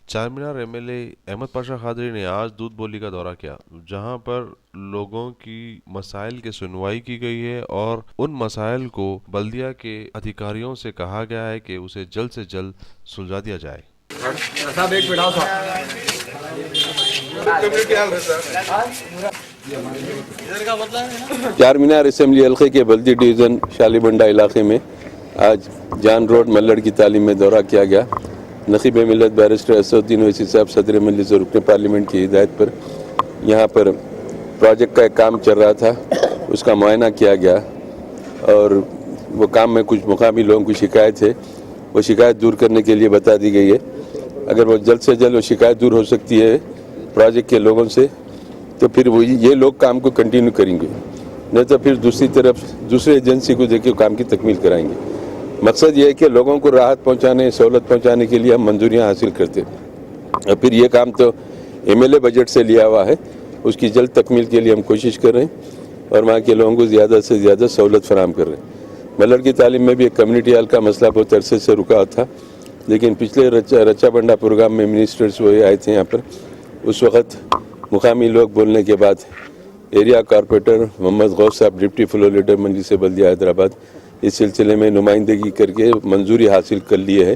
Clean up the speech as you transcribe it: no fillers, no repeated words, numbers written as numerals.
Charminar M L A Ahmed Pasha Qadri نے آج دودھ بولی کا دورہ کیا، جہاں پر لوگوں کی مسائل کی سنوائی کی گئی ہے اور ان مسائل کو بلدیہ کے ادھیکاریوں سے کہا گیا ہے کہ اسے جلد سے جلد سلجھا دیا جائے۔ صاحب ایک بڑھاؤ چار مینار اسمبلی حلقے کے بلدی ڈویژن شالی بنڈا علاقے میں آج جان روڈ ملڑ کی تعلیم میں دورہ کیا گیا۔ نقیب ملت بیرسٹر اسد الدین اویسی صاحب صدر مجلس اور رکن پارلیمنٹ کی ہدایت پر یہاں پر پروجیکٹ کا ایک کام چل رہا تھا، اس کا معائنہ کیا گیا اور وہ کام میں کچھ مقامی لوگوں کی شکایت ہے، وہ شکایت دور کرنے کے لیے بتا دی گئی ہے۔ اگر وہ جلد سے جلد وہ شکایت دور ہو سکتی ہے پروجیکٹ کے لوگوں سے تو پھر وہ یہ لوگ کام کو کنٹینیو کریں گے، نہیں تو پھر دوسری طرف دوسرے ایجنسی کو دے کے کام کی تکمیل کرائیں گے۔ مقصد یہ ہے کہ لوگوں کو راحت پہنچانے، سہولت پہنچانے کے لیے ہم منظوریاں حاصل کرتے ہیں اور پھر یہ کام تو ایم ایل اے بجٹ سے لیا ہوا ہے، اس کی جلد تکمیل کے لیے ہم کوشش کر رہے ہیں اور وہاں کے لوگوں کو زیادہ سے زیادہ سہولت فراہم کر رہے ہیں۔ ملڑ کی تعلیم میں بھی ایک کمیونٹی ہال کا مسئلہ بہت عرصے سے رکا تھا، لیکن پچھلے رچا بنڈا پروگرام میں منسٹرز وہ آئے تھے یہاں پر، اس وقت مقامی لوگ بولنے کے بعد ایریا کارپوریٹر محمد غوث صاحب ڈپٹی فلور لیڈر مجلس بلدیہ حیدرآباد اس سلسلے میں نمائندگی کر کے منظوری حاصل کر لیے ہے۔